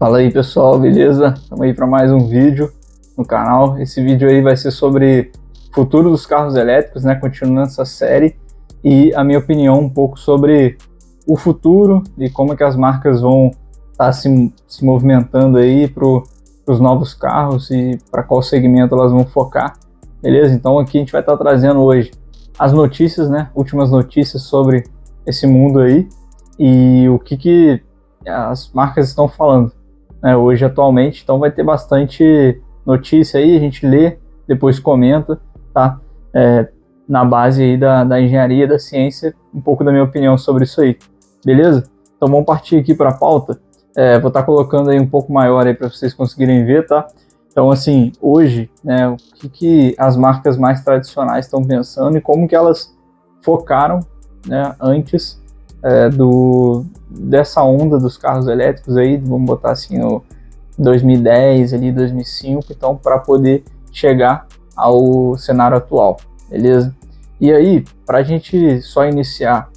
Fala aí pessoal, beleza? Estamos aí para mais um vídeo no canal. Esse vídeo aí vai ser sobre o futuro dos carros elétricos, né? Continuando essa série e a minha opinião um pouco sobre o futuro e como é que as marcas vão estar se movimentando aí para os novos carros e para qual segmento elas vão focar, beleza? Então aqui a gente vai estar trazendo hoje as notícias, né? Últimas notícias sobre esse mundo aí e o que as marcas estão falando, né, hoje atualmente. Então vai ter bastante notícia aí, a gente lê, depois comenta, tá? Na base aí da engenharia, da ciência, um pouco da minha opinião sobre isso aí, beleza? Então vamos partir aqui para a pauta. Vou estar colocando aí um pouco maior aí para vocês conseguirem ver, tá? Então assim, hoje, né, o que as marcas mais tradicionais estão pensando e como que elas focaram, né, antes dessa onda dos carros elétricos aí, vamos botar assim, no 2010, ali 2005, então para poder chegar ao cenário atual, beleza? E aí, para a gente só iniciar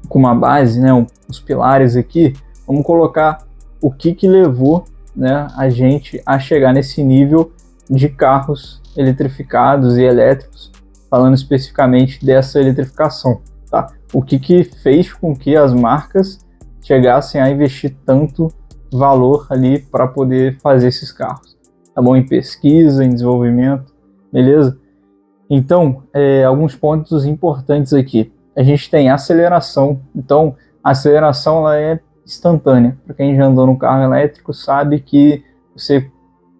com uma base, né, os pilares aqui, vamos colocar o que levou, né, a gente a chegar nesse nível de carros eletrificados e elétricos, falando especificamente dessa eletrificação, tá? O que fez com que as marcas chegassem a investir tanto valor ali para poder fazer esses carros, tá bom? Em pesquisa, em desenvolvimento, beleza? Então, alguns pontos importantes aqui. A gente tem a aceleração. Então, a aceleração ela é instantânea. Para quem já andou no carro elétrico sabe que você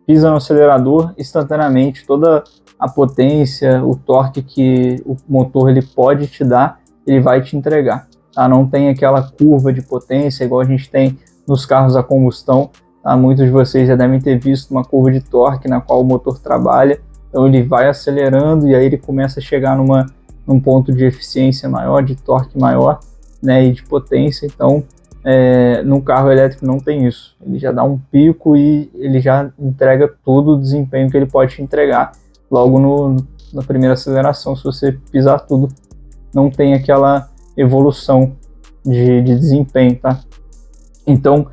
pisa no acelerador, instantaneamente toda a potência, o torque que o motor ele pode te dar, ele vai te entregar, tá? Não tem aquela curva de potência igual a gente tem nos carros a combustão, tá? Muitos de vocês já devem ter visto uma curva de torque na qual o motor trabalha, então ele vai acelerando e aí ele começa a chegar num ponto de eficiência maior, de torque maior, né, e de potência. Então no carro elétrico não tem isso, ele já dá um pico e ele já entrega todo o desempenho que ele pode te entregar logo na primeira aceleração. Se você pisar tudo, não tem aquela evolução de desempenho, tá? Então,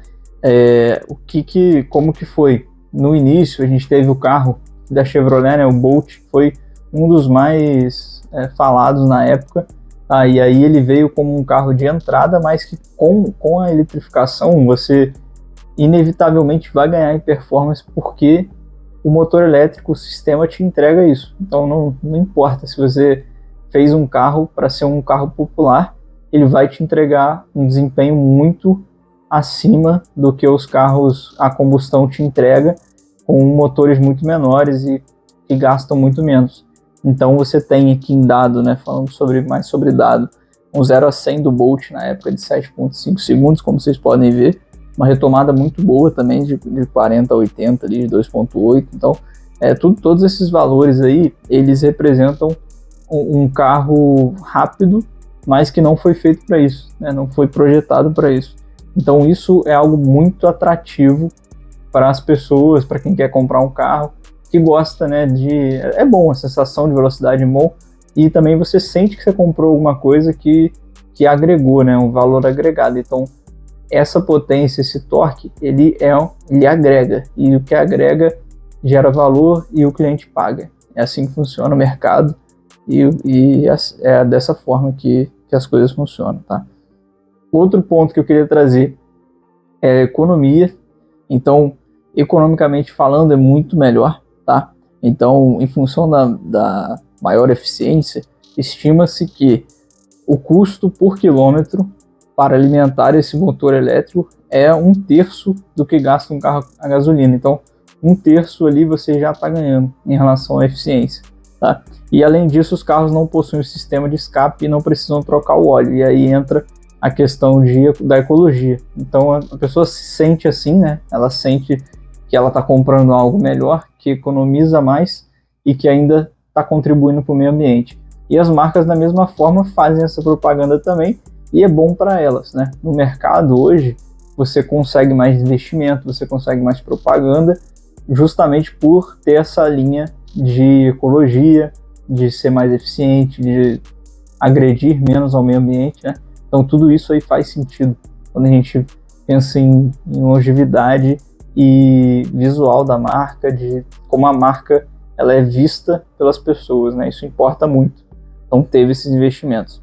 como que foi? No início, a gente teve o carro da Chevrolet, né, o Bolt, foi um dos mais falados na época, tá? E aí ele veio como um carro de entrada, mas que com a eletrificação você inevitavelmente vai ganhar em performance, porque o motor elétrico, o sistema te entrega isso. Então não importa se você fez um carro para ser um carro popular, ele vai te entregar um desempenho muito acima do que os carros a combustão te entrega, com motores muito menores e que gastam muito menos. Então você tem aqui em dado, né, falando mais sobre dado, um 0 a 100 do Bolt na época de 7,5 segundos, como vocês podem ver, uma retomada muito boa também de 40 a 80 ali, de 2,8. Então todos esses valores aí, eles representam um carro rápido, mas que não foi feito para isso, né? Não foi projetado para isso. Então isso é algo muito atrativo para as pessoas, para quem quer comprar um carro, que gosta, né, é bom, a sensação de velocidade é bom, e também você sente que você comprou alguma coisa que agregou, né, um valor agregado. Então essa potência, esse torque, ele agrega, e o que agrega gera valor e o cliente paga. É assim que funciona o mercado. E é dessa forma que as coisas funcionam, tá? Outro ponto que eu queria trazer é a economia. Então, economicamente falando, é muito melhor, tá? Então, em função da maior eficiência, estima-se que o custo por quilômetro para alimentar esse motor elétrico é 1/3 do que gasta um carro a gasolina. Então, 1/3 ali você já está ganhando em relação à eficiência, tá? E além disso, os carros não possuem um sistema de escape e não precisam trocar o óleo. E aí entra a questão da ecologia. Então a pessoa se sente assim, né? Ela sente que ela está comprando algo melhor, que economiza mais e que ainda está contribuindo para o meio ambiente. E as marcas, da mesma forma, fazem essa propaganda também, e é bom para elas, né? No mercado hoje, você consegue mais investimento, você consegue mais propaganda, justamente por ter essa linha de ecologia, de ser mais eficiente, de agredir menos ao meio ambiente, né? Então tudo isso aí faz sentido quando a gente pensa em longevidade e visual da marca, de como a marca ela é vista pelas pessoas, né? Isso importa muito. Então teve esses investimentos.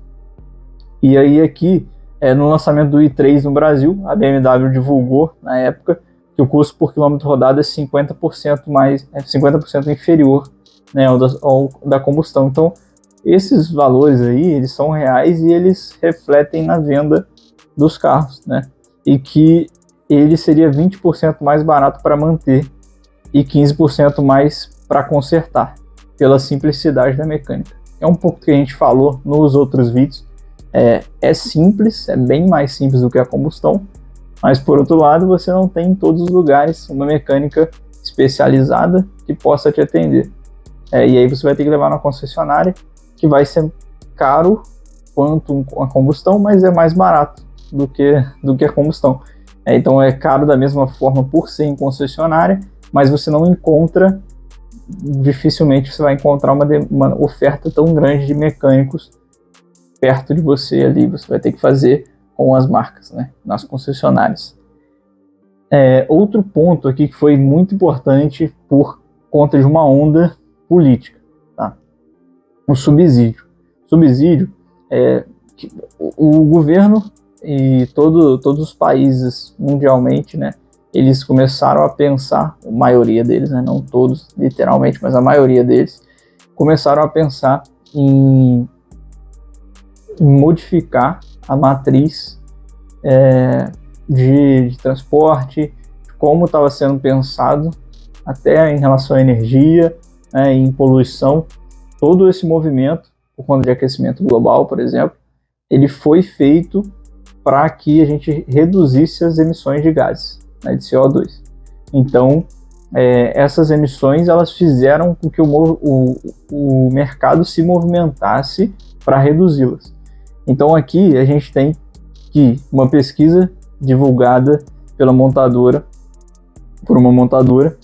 E aí aqui, no lançamento do i3 no Brasil, a BMW divulgou na época que o custo por quilômetro rodado é 50% inferior, né, ao da combustão. Então esses valores aí, eles são reais e eles refletem na venda dos carros, né? E que ele seria 20% mais barato para manter e 15% mais para consertar, pela simplicidade da mecânica. É um pouco que a gente falou nos outros vídeos. É simples, é bem mais simples do que a combustão, mas por outro lado você não tem em todos os lugares uma mecânica especializada que possa te atender. E aí você vai ter que levar na concessionária, que vai ser caro quanto a combustão, mas é mais barato do que a combustão. Então é caro da mesma forma por ser em concessionária, mas você não encontra, dificilmente você vai encontrar uma oferta tão grande de mecânicos perto de você ali. Você vai ter que fazer com as marcas, né, nas concessionárias. Outro ponto aqui que foi muito importante por conta de uma onda política, tá? O subsídio. O governo e todos os países mundialmente, né, eles começaram a pensar, a maioria deles, né, não todos literalmente, mas a maioria deles, começaram a pensar em modificar a matriz de transporte, de como estava sendo pensado, até em relação à energia, né, em poluição. Todo esse movimento, por conta de aquecimento global, por exemplo, ele foi feito para que a gente reduzisse as emissões de gases, né, de CO2. Então, essas emissões elas fizeram com que o mercado se movimentasse para reduzi-las. Então aqui a gente tem que uma pesquisa divulgada por uma montadora,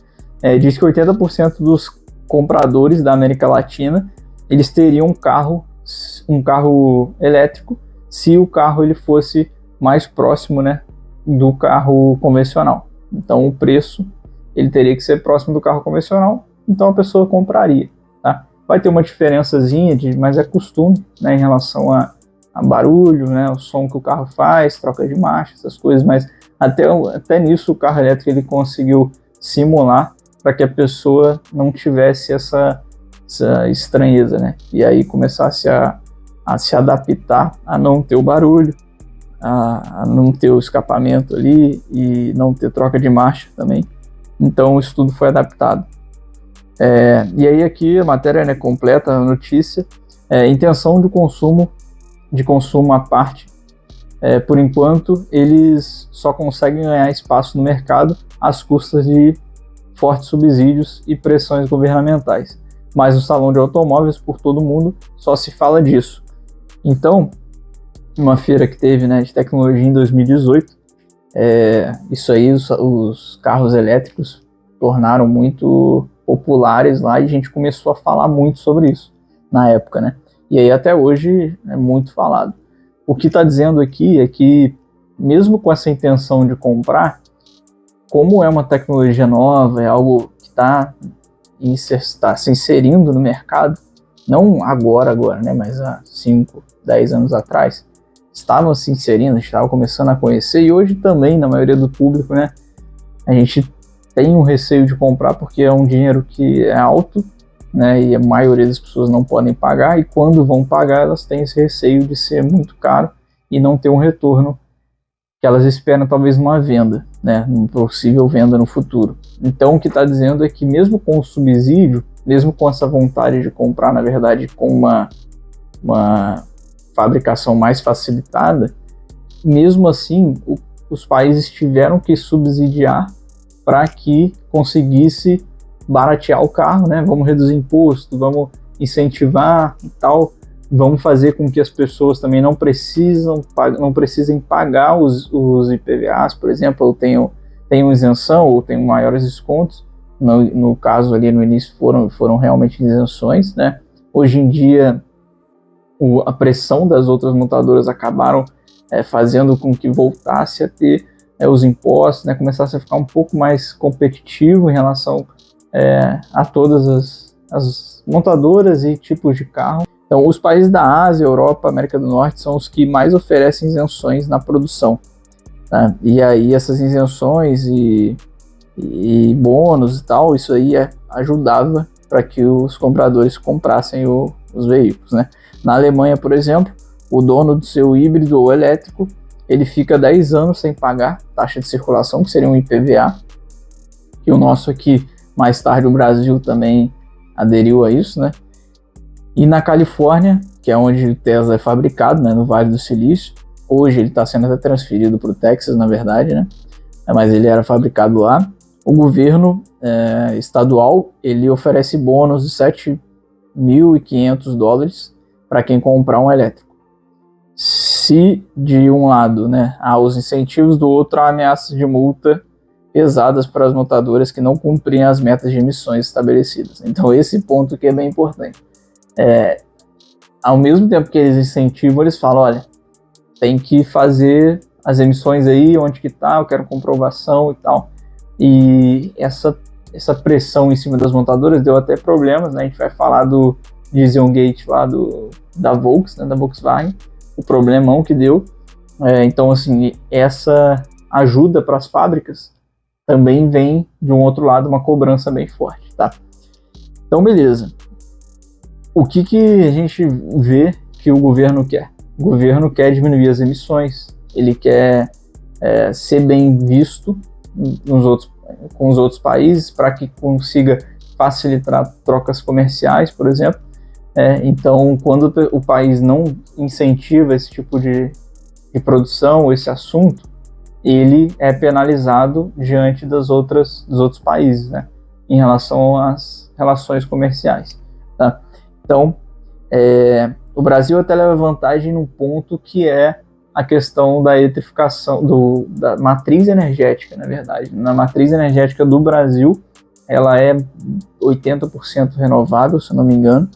diz que 80% dos compradores da América Latina eles teriam um carro elétrico se o carro ele fosse mais próximo, né, do carro convencional. Então o preço ele teria que ser próximo do carro convencional, então a pessoa compraria, tá? Vai ter uma diferençazinha, mas é costume, né, em relação a barulho, né, o som que o carro faz, troca de marcha, essas coisas, mas até nisso o carro elétrico ele conseguiu simular para que a pessoa não tivesse essa estranheza, né, e aí começasse a se adaptar a não ter o barulho, a não ter o escapamento ali e não ter troca de marcha também. Então isso tudo foi adaptado. E aí aqui a matéria, né, completa a notícia. Intenção de consumo à parte. Por enquanto eles só conseguem ganhar espaço no mercado às custas de fortes subsídios e pressões governamentais. Mas no salão de automóveis por todo mundo só se fala disso. Então, uma feira que teve, né, de tecnologia em 2018, isso aí, os carros elétricos tornaram muito populares lá e a gente começou a falar muito sobre isso na época, né? E aí até hoje é muito falado. O que está dizendo aqui é que mesmo com essa intenção de comprar, como é uma tecnologia nova, é algo que está se inserindo no mercado, não agora, né, mas há 5, 10 anos atrás, estavam se inserindo, estavam começando a conhecer, e hoje também, na maioria do público, né, a gente tem um receio de comprar porque é um dinheiro que é alto, né, e a maioria das pessoas não podem pagar, e quando vão pagar elas têm esse receio de ser muito caro e não ter um retorno que elas esperam, talvez uma venda, né, uma possível venda no futuro. Então o que está dizendo é que mesmo com o subsídio, mesmo com essa vontade de comprar, na verdade, com uma fabricação mais facilitada, mesmo assim os países tiveram que subsidiar para que conseguisse baratear o carro, né? Vamos reduzir imposto, vamos incentivar e tal, vamos fazer com que as pessoas também não precisem pagar os IPVAs, por exemplo, ou tenham isenção ou tenham maiores descontos. No caso ali no início foram realmente isenções, né? Hoje em dia a pressão das outras montadoras acabaram fazendo com que voltasse a ter os impostos, né, começasse a ficar um pouco mais competitivo em relação a todas as montadoras e tipos de carro. Então, os países da Ásia, Europa, América do Norte são os que mais oferecem isenções na produção, tá? E aí essas isenções e bônus e tal, isso aí ajudava para que os compradores comprassem os veículos, né? Na Alemanha, por exemplo, o dono do seu híbrido ou elétrico, ele fica 10 anos sem pagar taxa de circulação, que seria um IPVA, que o nosso aqui, mais tarde o Brasil também aderiu a isso, né? E na Califórnia, que é onde o Tesla é fabricado, né, no Vale do Silício, hoje ele está sendo até transferido para o Texas, na verdade, né? Mas ele era fabricado lá. O governo estadual, ele oferece bônus de $7.500 para quem comprar um elétrico. Se de um lado, né, há os incentivos, do outro há ameaças de multa pesadas para as montadoras que não cumprem as metas de emissões estabelecidas. Então esse ponto que é bem importante. Ao mesmo tempo que eles incentivam, eles falam, olha, tem que fazer as emissões aí, onde que tá, eu quero comprovação e tal. E essa pressão em cima das montadoras deu até problemas, né? A gente vai falar do Dieselgate lá da Volkswagen, o problemão que deu. Então, assim, essa ajuda para as fábricas também vem, de um outro lado, uma cobrança bem forte, tá? Então, beleza. O que a gente vê que o governo quer? O governo quer diminuir as emissões, ele quer ser bem visto com os outros países para que consiga facilitar trocas comerciais, por exemplo. Então, quando o país não incentiva esse tipo de produção, esse assunto, ele é penalizado diante dos outros países, né, em relação às relações comerciais, tá? Então, o Brasil até leva vantagem num ponto que é a questão da eletrificação, da matriz energética, na verdade. Na matriz energética do Brasil, ela é 80% renovável, se eu não me engano,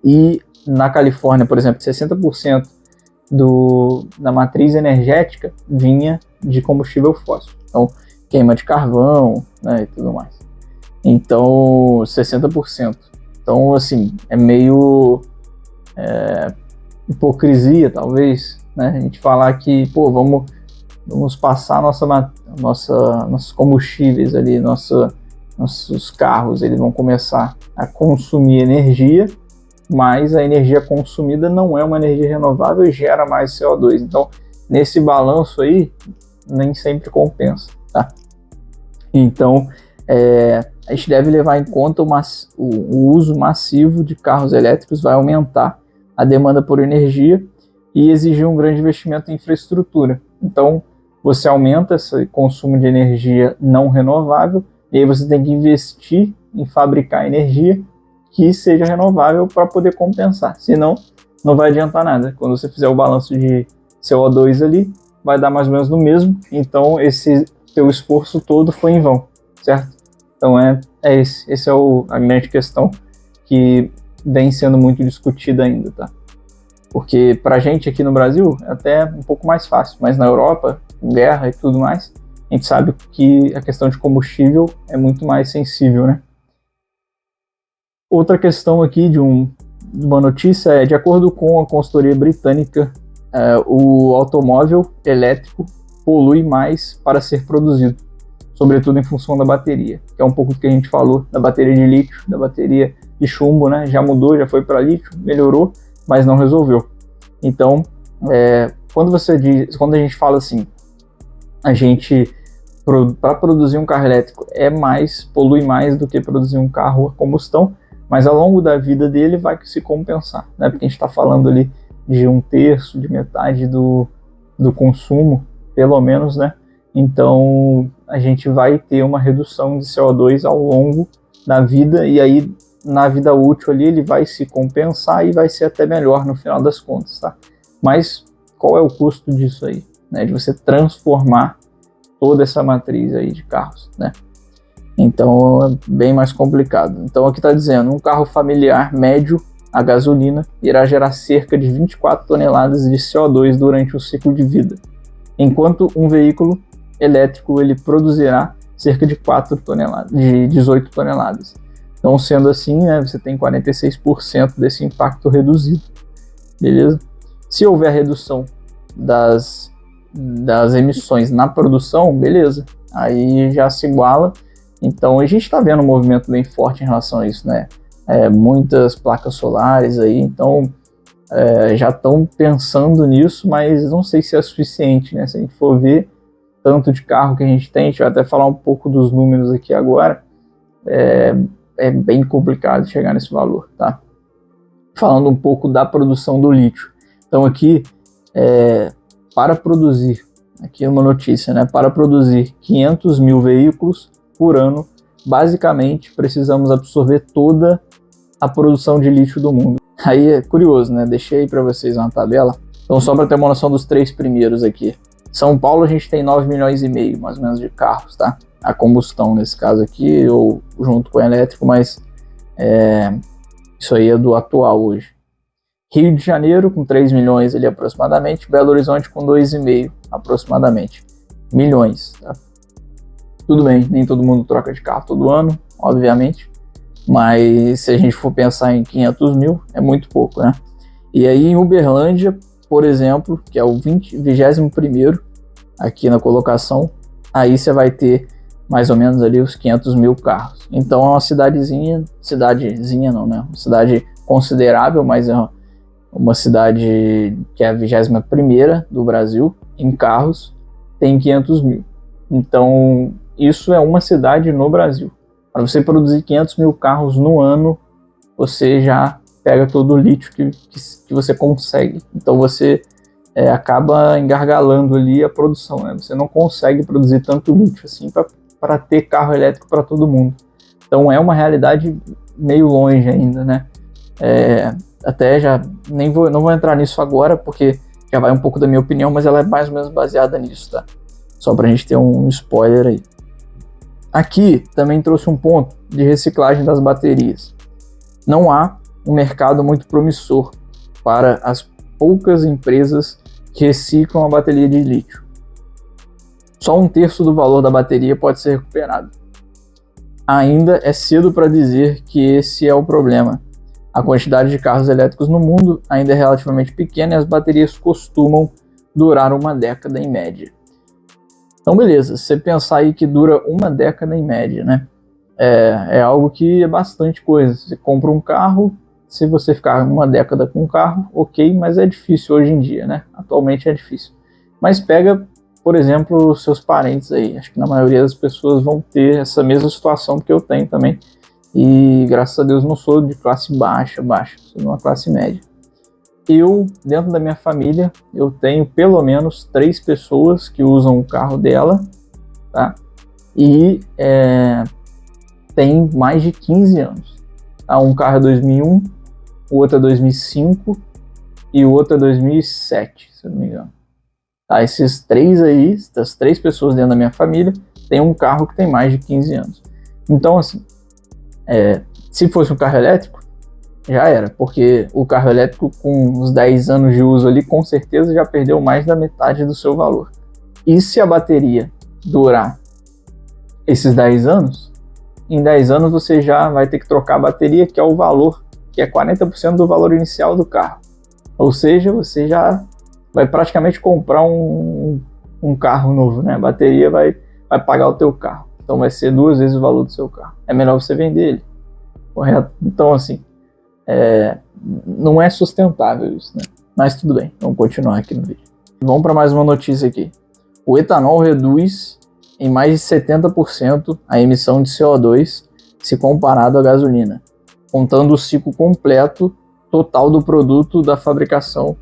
e na Califórnia, por exemplo, 60% da matriz energética vinha de combustível fóssil. Então, queima de carvão, né, e tudo mais. Então, 60%. Então, assim, é meio hipocrisia, talvez, né? A gente falar que, pô, vamos passar nossos combustíveis ali, nossos carros, eles vão começar a consumir energia, mas a energia consumida não é uma energia renovável e gera mais CO2. Então, nesse balanço aí, nem sempre compensa, tá? Então, a gente deve levar em conta o uso massivo de carros elétricos vai aumentar a demanda por energia e exigir um grande investimento em infraestrutura. Então, você aumenta esse consumo de energia não renovável e aí você tem que investir em fabricar energia que seja renovável para poder compensar. Senão, não vai adiantar nada. Quando você fizer o balanço de CO2 ali, vai dar mais ou menos no mesmo. Então, esse teu esforço todo foi em vão, certo? Então, esse é a grande questão que vem sendo muito discutida ainda, tá? Porque pra gente aqui no Brasil é até um pouco mais fácil, mas na Europa, com guerra e tudo mais, a gente sabe que a questão de combustível é muito mais sensível, né? Outra questão aqui de uma notícia é, de acordo com a consultoria britânica, o automóvel elétrico polui mais para ser produzido, sobretudo em função da bateria, que é um pouco do que a gente falou, da bateria de lítio, da bateria de chumbo, né? Já mudou, já foi para lítio, melhorou, mas não resolveu. Então, quando a gente fala assim, para produzir um carro elétrico polui mais do que produzir um carro a combustão, mas ao longo da vida dele vai se compensar, né? Porque a gente está falando ali de 1/3, de metade do consumo, pelo menos, né? Então, a gente vai ter uma redução de CO2 ao longo da vida, e aí, na vida útil ali, ele vai se compensar e vai ser até melhor no final das contas, tá? Mas, qual é o custo disso aí, né? De você transformar toda essa matriz aí de carros, né? Então, é bem mais complicado. Então, aqui está dizendo, um carro familiar médio a gasolina irá gerar cerca de 24 toneladas de CO2 durante o ciclo de vida, enquanto um veículo elétrico ele produzirá cerca de 4 toneladas, de 18 toneladas. Então, sendo assim, né, você tem 46% desse impacto reduzido, beleza? Se houver redução das emissões na produção, beleza, aí já se iguala. Então, a gente está vendo um movimento bem forte em relação a isso, né? Muitas placas solares aí, então já estão pensando nisso, mas não sei se é suficiente, né? Se a gente for ver tanto de carro que a gente tem, a gente vai até falar um pouco dos números aqui agora, é bem complicado chegar nesse valor, tá? Falando um pouco da produção do lítio. Então aqui, para produzir, aqui é uma notícia, né? Para produzir 500 mil veículos por ano, basicamente precisamos absorver toda a produção de lítio do mundo. Aí é curioso, né? Deixei aí para vocês uma tabela. Então só para ter uma noção dos 3 primeiros aqui. São Paulo a gente tem 9 milhões e meio, mais ou menos, de carros, tá? A combustão nesse caso aqui, ou junto com o elétrico, mas isso aí é do atual hoje. Rio de Janeiro com 3 milhões ali aproximadamente, Belo Horizonte com 2,5 aproximadamente milhões, tá? Tudo bem, nem todo mundo troca de carro todo ano, obviamente, mas se a gente for pensar em 500 mil, é muito pouco, né? E aí em Uberlândia, por exemplo, que é o 21º aqui na colocação, aí você vai ter mais ou menos ali os 500 mil carros. Então é uma cidadezinha não, né? Uma cidade considerável, mas é uma cidade que é a 21ª do Brasil em carros, tem 500 mil. Então isso é uma cidade no Brasil. Para você produzir 500 mil carros no ano, você já pega todo o lítio que você consegue. Então você acaba engargalando ali a produção, né? Você não consegue produzir tanto lítio assim para ter carro elétrico para todo mundo. Então é uma realidade meio longe ainda, né? Até já não vou entrar nisso agora, porque já vai um pouco da minha opinião, mas ela é mais ou menos baseada nisso, tá? Só para a gente ter um spoiler aí. Aqui também trouxe um ponto de reciclagem das baterias. Não há um mercado muito promissor para as poucas empresas que reciclam a bateria de lítio. Só 1/3 do valor da bateria pode ser recuperado. Ainda é cedo para dizer que esse é o problema. A quantidade de carros elétricos no mundo ainda é relativamente pequena e as baterias costumam durar uma década em média. Então beleza, se você pensar aí que dura uma década em média, né? É algo que é bastante coisa. Você compra um carro, se você ficar uma década com um carro, ok, mas é difícil hoje em dia, né? Atualmente é difícil. Mas pega, por exemplo, os seus parentes aí. Acho que na maioria das pessoas vão ter essa mesma situação que eu tenho também. E graças a Deus não sou de classe baixa, sou de uma classe média. Eu, dentro da minha família, eu tenho pelo menos 3 pessoas que usam o carro dela, tá? E tem mais de 15 anos. Tá? Um carro é 2001, o outro é 2005 e o outro é 2007, se eu não me engano. Tá? Esses 3 aí, essas 3 pessoas dentro da minha família, tem um carro que tem mais de 15 anos. Então, assim, se fosse um carro elétrico, já era, porque o carro elétrico com uns 10 anos de uso ali, com certeza já perdeu mais da metade do seu valor. E se a bateria durar esses 10 anos, em 10 anos você já vai ter que trocar a bateria, que é o valor, que é 40% do valor inicial do carro. Ou seja, você já vai praticamente comprar um carro novo, né? A bateria vai pagar o teu carro. Então vai ser 2 vezes o valor do seu carro. É melhor você vender ele, correto? Então assim, não é sustentável isso, né? Mas tudo bem, vamos continuar aqui no vídeo. Vamos para mais uma notícia aqui. O etanol reduz em mais de 70% a emissão de CO2 se comparado à gasolina, contando o ciclo completo total do produto da fabricação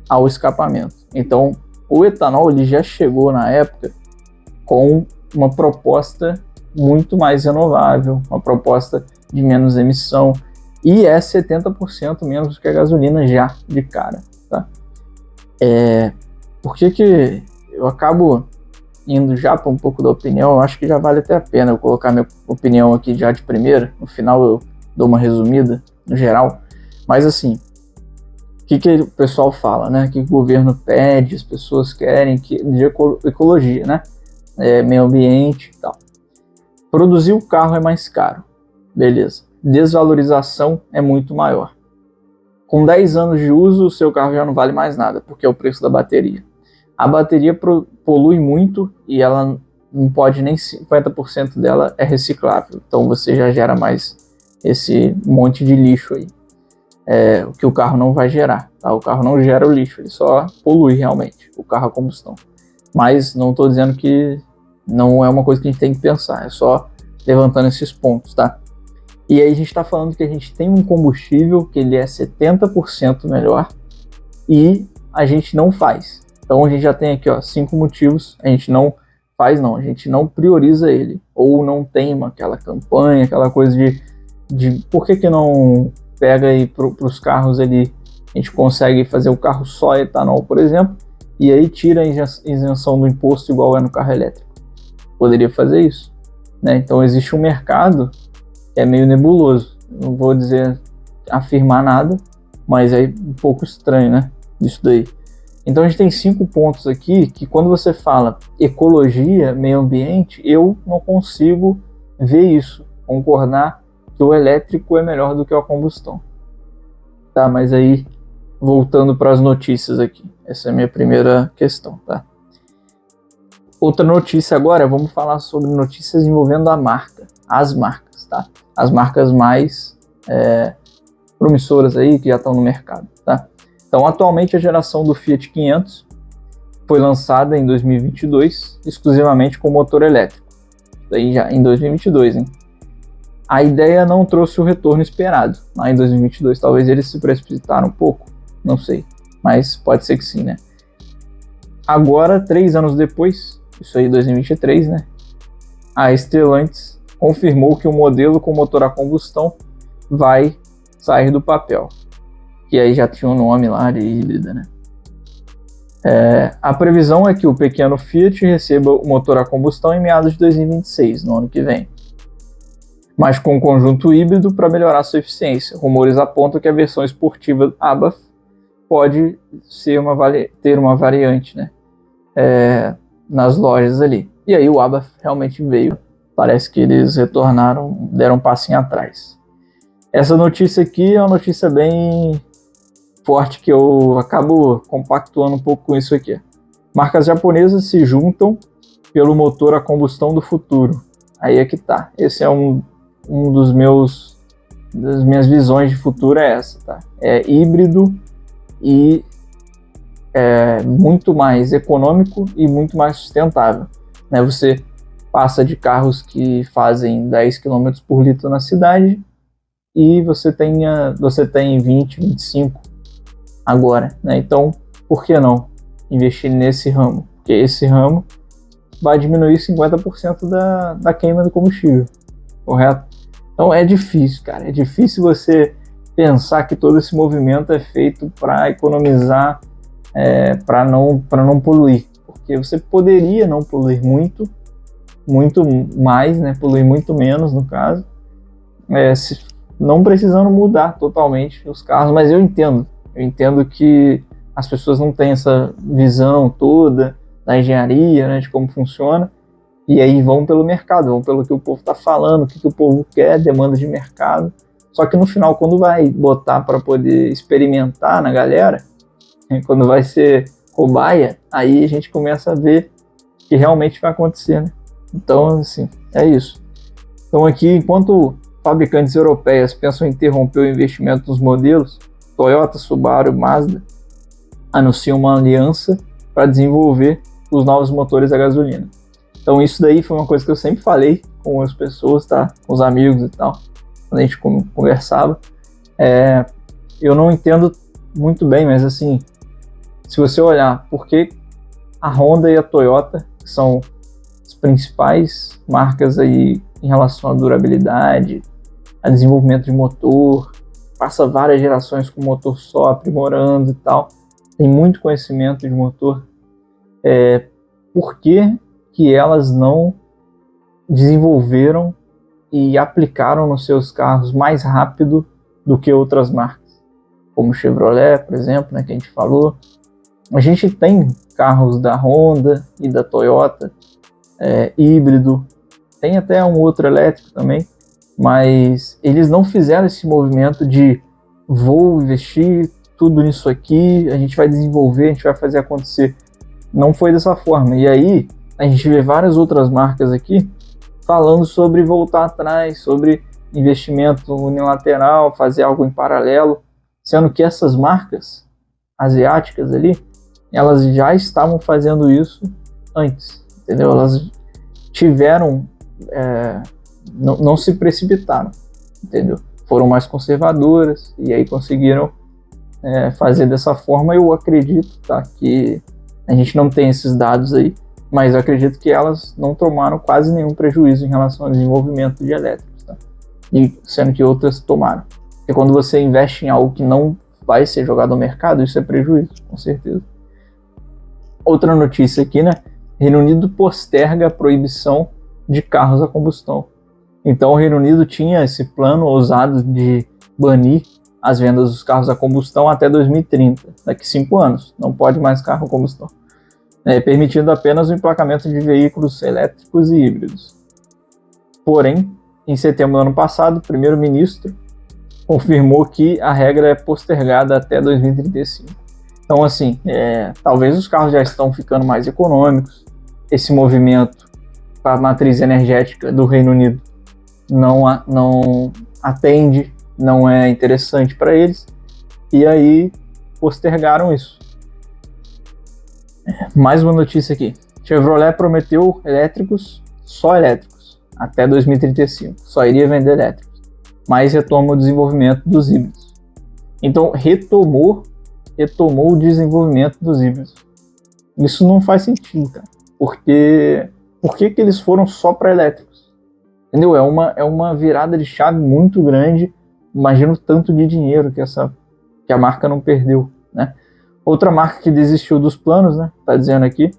ao escapamento. Então, o etanol ele já chegou na época com uma proposta muito mais renovável, uma proposta de menos emissão, e é 70% menos do que a gasolina já de cara, tá? Por que eu acabo indo já para um pouco da opinião? Eu acho que já vale até a pena eu colocar minha opinião aqui já de primeira, no final eu dou uma resumida no geral, mas assim, o que o pessoal fala, né? O que o governo pede, as pessoas querem de ecologia, né? meio ambiente e tal. Produzir o carro é mais caro, beleza. Desvalorização é muito maior. Com 10 anos de uso, o seu carro já não vale mais nada, porque é o preço da bateria. A bateria polui muito e ela não pode nem 50% dela é reciclável. Então você já gera mais esse monte de lixo aí. O que o carro não vai gerar. Tá? O carro não gera o lixo, ele só polui realmente, o carro a combustão. Mas não estou dizendo que não é uma coisa que a gente tem que pensar, é só levantando esses pontos, tá? E aí a gente está falando que a gente tem um combustível que ele é 70% melhor e a gente não faz. Então a gente já tem aqui 5 motivos, a gente não faz não, a gente não prioriza ele, ou não tem aquela campanha, aquela coisa de por que não pega aí para os carros ali, a gente consegue fazer o carro só etanol, por exemplo, e aí tira a isenção do imposto igual é no carro elétrico. Poderia fazer isso, né? Então existe um mercado que é meio nebuloso, não vou afirmar nada, mas é um pouco estranho, né? Isso daí. Então a gente tem 5 pontos aqui que quando você fala ecologia, meio ambiente, eu não consigo ver isso, concordar que o elétrico é melhor do que a combustão. Tá, mas aí voltando para as notícias aqui, essa é a minha primeira questão, tá? Outra notícia agora, vamos falar sobre notícias envolvendo as marcas, tá? As marcas mais promissoras aí que já estão no mercado, tá? Então, atualmente a geração do Fiat 500 foi lançada em 2022, exclusivamente com motor elétrico. Daí já em 2022, hein? A ideia não trouxe o retorno esperado lá em 2022. Talvez eles se precipitaram um pouco, não sei, mas pode ser que sim, né? Agora, 3 anos depois, isso aí 2023, né? A Stellantis confirmou que o modelo com motor a combustão vai sair do papel. Que aí já tinha um nome lá de híbrida, né? A previsão é que o pequeno Fiat receba o motor a combustão em meados de 2026, no ano que vem. Mas com um conjunto híbrido para melhorar sua eficiência. Rumores apontam que a versão esportiva Abarth pode ter uma variante, né? Nas lojas ali. E aí o Abarth realmente veio. Parece que eles retornaram, deram um passinho atrás. Essa notícia aqui é uma notícia bem forte que eu acabo compactuando um pouco com isso aqui. Marcas japonesas se juntam pelo motor a combustão do futuro. Aí é que tá. Esse é um das minhas visões de futuro é essa, tá? É híbrido e muito mais econômico e muito mais sustentável, né? Você passa de carros que fazem 10 km por litro na cidade e você tem 20, 25 agora, né? Então, por que não investir nesse ramo? Porque esse ramo vai diminuir 50% da queima do combustível, correto? Então é difícil, cara. É difícil você pensar que todo esse movimento é feito para economizar, para não poluir. Porque você poderia não poluir muito mais, né? Poluir muito menos, no caso, não precisando mudar totalmente os carros. Mas eu entendo que as pessoas não têm essa visão toda da engenharia, né, de como funciona, e aí vão pelo mercado, vão pelo que o povo está falando, o que o povo quer, demanda de mercado. Só que no final, quando vai botar para poder experimentar na galera, quando vai ser cobaia, aí a gente começa a ver que realmente vai acontecer, né? Então, assim, é isso. Então aqui, enquanto fabricantes europeias pensam em interromper o investimento nos modelos, Toyota, Subaru, Mazda anunciam uma aliança para desenvolver os novos motores a gasolina. Então isso daí foi uma coisa que eu sempre falei com as pessoas, tá? Com os amigos e tal, quando a gente conversava. Eu não entendo muito bem, mas assim, se você olhar por que a Honda e a Toyota, que são as principais marcas aí em relação à durabilidade, a desenvolvimento de motor, passa várias gerações com motor só, aprimorando e tal, tem muito conhecimento de motor, por que elas não desenvolveram e aplicaram nos seus carros mais rápido do que outras marcas, como Chevrolet, por exemplo, né, que a gente falou. A gente tem carros da Honda e da Toyota híbrido, tem até um outro elétrico também, mas eles não fizeram esse movimento de vou investir tudo nisso aqui, a gente vai desenvolver, a gente vai fazer acontecer. Não foi dessa forma. E aí a gente vê várias outras marcas aqui falando sobre voltar atrás, sobre investimento unilateral, fazer algo em paralelo, sendo que essas marcas asiáticas ali, elas já estavam fazendo isso antes, entendeu? Elas tiveram, não se precipitaram, entendeu? Foram mais conservadoras e aí conseguiram fazer dessa forma. Eu acredito, tá, que a gente não tem esses dados aí, mas eu acredito que elas não tomaram quase nenhum prejuízo em relação ao desenvolvimento de elétricos, tá? E sendo que outras tomaram. Porque quando você investe em algo que não vai ser jogado ao mercado, isso é prejuízo, com certeza. Outra notícia aqui, né? Reino Unido posterga a proibição de carros a combustão. Então o Reino Unido tinha esse plano ousado de banir as vendas dos carros a combustão até 2030, daqui 5 anos, não pode mais carro a combustão, permitindo apenas o emplacamento de veículos elétricos e híbridos. Porém, em setembro do ano passado, o primeiro-ministro confirmou que a regra é postergada até 2035. Então, assim, talvez os carros já estão ficando mais econômicos, esse movimento para a matriz energética do Reino Unido não atende, não é interessante para eles, e aí postergaram isso. Mais uma notícia aqui. Chevrolet prometeu elétricos, só elétricos, até 2035. Só iria vender elétricos, mas retoma o desenvolvimento dos híbridos. Então, retomou o desenvolvimento dos híbridos. Isso não faz sentido, cara. Porque por que eles foram só para elétricos? Entendeu? É uma virada de chave muito grande. Imagina o tanto de dinheiro que a marca não perdeu, né? Outra marca que desistiu dos planos, né? Tá dizendo aqui,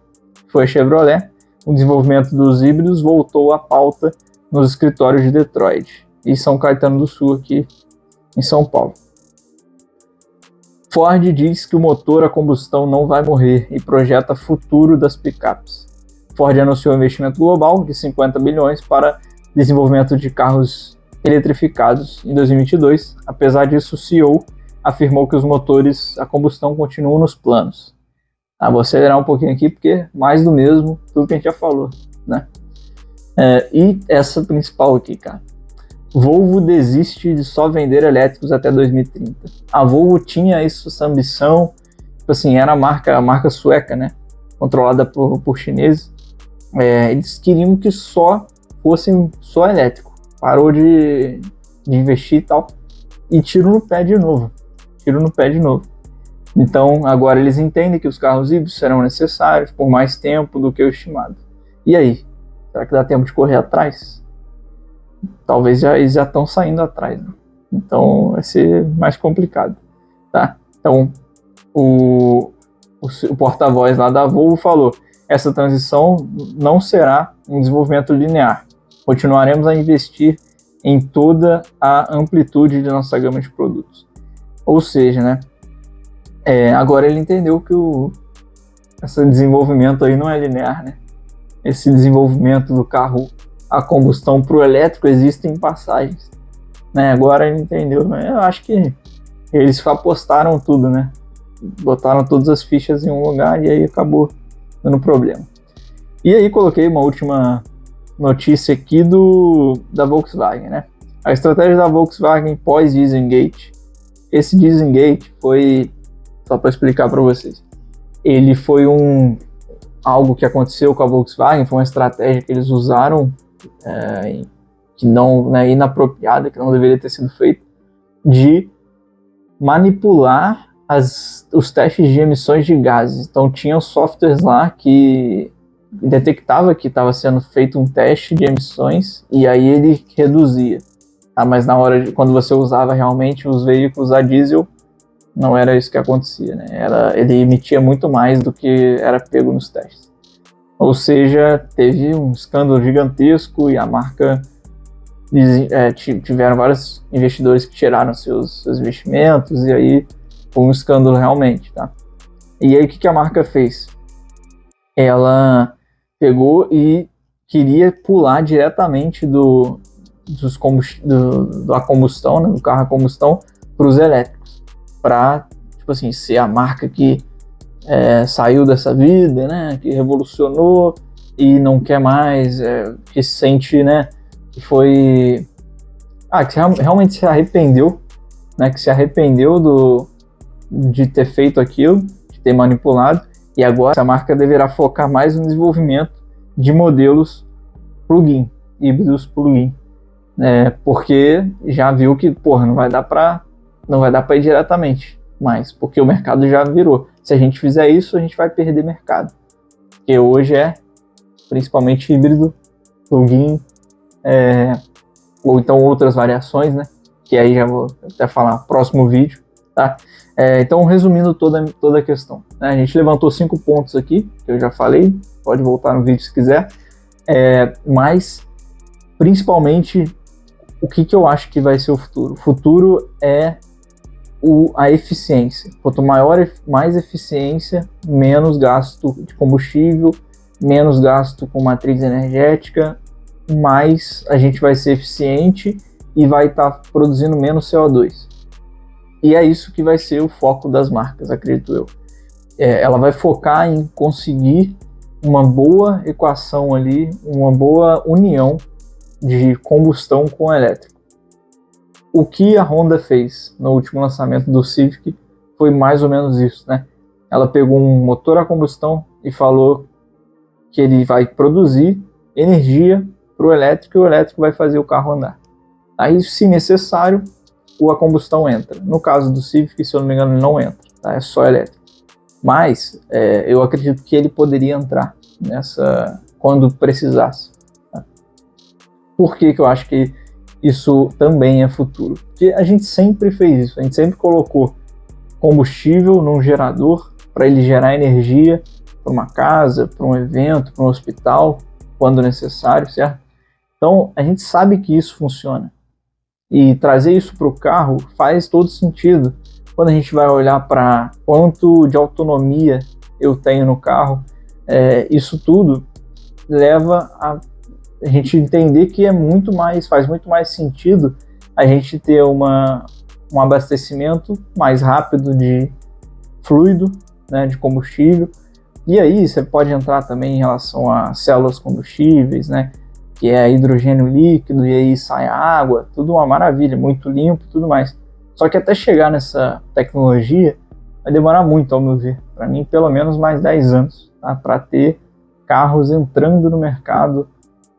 foi a Chevrolet. O desenvolvimento dos híbridos voltou à pauta nos escritórios de Detroit e São Caetano do Sul, aqui em São Paulo. Ford diz que o motor a combustão não vai morrer e projeta futuro das picapes. Ford anunciou um investimento global de 50 bilhões para desenvolvimento de carros eletrificados em 2022. Apesar disso, o CEO afirmou que os motores a combustão continuam nos planos. Vou acelerar um pouquinho aqui, porque mais do mesmo, tudo que a gente já falou, né? E essa principal aqui, cara. Volvo desiste de só vender elétricos até 2030. A Volvo tinha essa ambição, tipo assim, era a marca sueca, né? Controlada por chineses. Eles queriam que só fossem só elétrico. Parou de investir e tal. E tiro no pé de novo. Então, agora eles entendem que os carros híbridos serão necessários por mais tempo do que o estimado. E aí? Será que dá tempo de correr atrás? Talvez eles já estão saindo atrás, né? Então vai ser mais complicado, tá? Então o porta-voz lá da Volvo falou: essa transição não será um desenvolvimento linear. Continuaremos a investir em toda a amplitude de nossa gama de produtos. Ou seja, né? Agora ele entendeu que esse desenvolvimento aí não é linear, né? Esse desenvolvimento do carro a combustão para o elétrico existem passagens, né? Agora ele entendeu, né? Eu acho que eles apostaram tudo, né? Botaram todas as fichas em um lugar e aí acabou dando problema. E aí coloquei uma última notícia aqui da Volkswagen, né? A estratégia da Volkswagen pós-Dieselgate. Esse Dieselgate foi, só para explicar para vocês, ele foi algo que aconteceu com a Volkswagen, foi uma estratégia que eles usaram que não, né, inapropriada, que não deveria ter sido feita, de manipular os testes de emissões de gases. Então tinham softwares lá que detectava que estava sendo feito um teste de emissões e aí ele reduzia. Mas na hora quando você usava realmente os veículos a diesel, não era isso que acontecia, né? Ele emitia muito mais do que era pego nos testes. Ou seja, teve um escândalo gigantesco e a marca tiveram vários investidores que tiraram seus investimentos e aí foi um escândalo realmente, tá? E aí o que a marca fez? Ela pegou e queria pular diretamente da combustão, né, do carro a combustão, para os elétricos, para, tipo assim, ser a marca que saiu dessa vida, né, que revolucionou e não quer mais, que se sente, né, que foi... que realmente se arrependeu, né, que se arrependeu de ter feito aquilo, de ter manipulado, e agora essa marca deverá focar mais no desenvolvimento de modelos plug-in, híbridos plug-in, porque já viu que, porra, não vai dar para ir diretamente mais, porque o mercado já virou. Se a gente fizer isso, a gente vai perder mercado, porque hoje é principalmente híbrido, plug-in, ou então outras variações, né, que aí já vou até falar no próximo vídeo, tá? Então, resumindo toda a questão, né, a gente levantou 5 pontos aqui, que eu já falei, pode voltar no vídeo se quiser, mas principalmente o que eu acho que vai ser o futuro. O futuro é a eficiência. Quanto mais eficiência, menos gasto de combustível, menos gasto com matriz energética, mais a gente vai ser eficiente e vai estar produzindo menos CO2. E é isso que vai ser o foco das marcas, acredito eu. Ela vai focar em conseguir uma boa equação ali, uma boa união de combustão com elétrico. O que a Honda fez no último lançamento do Civic foi mais ou menos isso, né? Ela pegou um motor a combustão e falou que ele vai produzir energia para o elétrico e o elétrico vai fazer o carro andar. Aí, se necessário, a combustão entra. No caso do Civic, se eu não me engano, ele não entra, tá? É só elétrico. Mas eu acredito que ele poderia entrar nessa quando precisasse. Tá? Por que eu acho que isso também é futuro? Porque a gente sempre fez isso, a gente sempre colocou combustível num gerador para ele gerar energia para uma casa, para um evento, para um hospital, quando necessário, certo? Então a gente sabe que isso funciona. E trazer isso para o carro faz todo sentido. Quando a gente vai olhar para quanto de autonomia eu tenho no carro, isso tudo leva a gente entender que faz muito mais sentido a gente ter um abastecimento mais rápido de fluido, né, de combustível. E aí você pode entrar também em relação a células combustíveis, né, que é hidrogênio líquido, e aí sai a água, tudo uma maravilha, muito limpo e tudo mais. Só que até chegar nessa tecnologia vai demorar muito, ao meu ver. Para mim, pelo menos mais 10 anos, tá? Para ter carros entrando no mercado,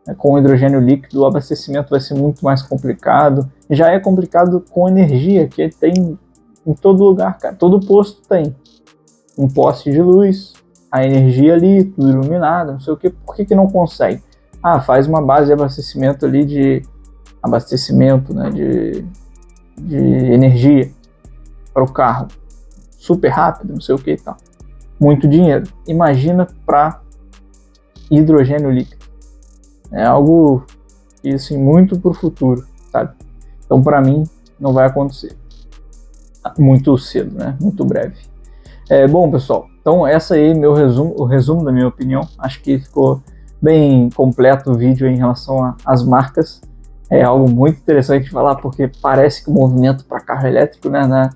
né, com hidrogênio líquido. O abastecimento vai ser muito mais complicado. Já é complicado com energia, que tem em todo lugar, cara. Todo posto tem um poste de luz, a energia ali, tudo iluminado, não sei o que. Por que não consegue? Faz uma base de abastecimento ali, né, de energia para o carro, super rápido, não sei o que e tal. Muito dinheiro. Imagina para hidrogênio líquido. É algo assim, muito para o futuro, sabe? Então, para mim, não vai acontecer muito cedo, né? Muito breve. Bom, pessoal, então essa aí é o resumo da minha opinião. Acho que ficou bem completo o vídeo em relação às marcas. É algo muito interessante de falar, porque parece que o movimento para carro elétrico, né,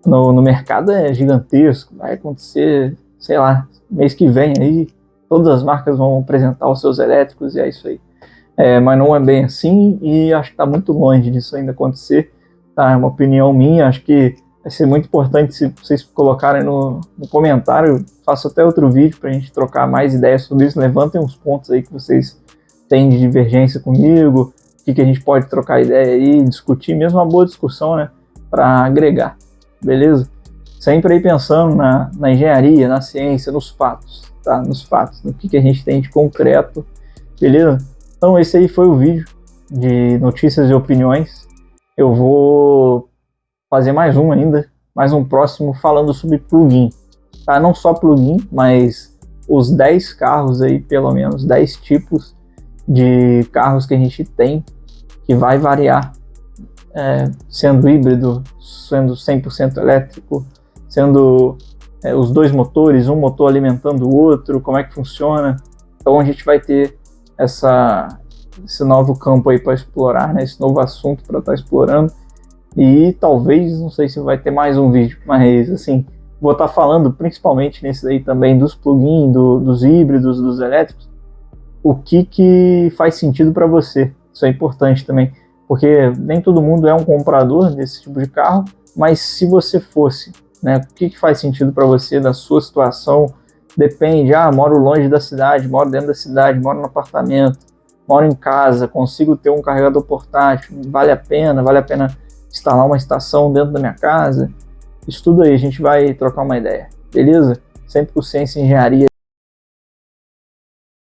no mercado é gigantesco. Vai acontecer, sei lá, mês que vem aí, todas as marcas vão apresentar os seus elétricos e é isso aí. Mas não é bem assim e acho que está muito longe disso ainda acontecer. Tá? É uma opinião minha, acho que vai ser muito importante se vocês colocarem no comentário. Faço até outro vídeo para a gente trocar mais ideias sobre isso. Levantem uns pontos aí que vocês têm de divergência comigo, o que a gente pode trocar ideia aí, discutir, mesmo uma boa discussão, né, para agregar, beleza? Sempre aí pensando na engenharia, na ciência, nos fatos, tá? Nos fatos, no que a gente tem de concreto, beleza? Então esse aí foi o vídeo de notícias e opiniões. Eu vou fazer mais um próximo falando sobre plug-in, tá? Não só plug-in, mas os 10 carros aí, pelo menos 10 tipos de carros que a gente tem, que vai variar, sendo híbrido, sendo 100% elétrico, sendo os dois motores, um motor alimentando o outro, como é que funciona. Então a gente vai ter esse novo campo aí para explorar, né? Esse novo assunto para estar explorando. E talvez, não sei se vai ter mais um vídeo, mas assim, vou estar falando principalmente nesse daí também dos plugins, dos híbridos, dos elétricos, o que faz sentido para você. Isso é importante também, porque nem todo mundo é um comprador desse tipo de carro, mas se você fosse, né, o que faz sentido para você, da sua situação, depende, moro longe da cidade, moro dentro da cidade, moro no apartamento, moro em casa, consigo ter um carregador portátil, vale a pena instalar uma estação dentro da minha casa? Isso tudo aí, a gente vai trocar uma ideia, beleza? Sempre com Ciência e Engenharia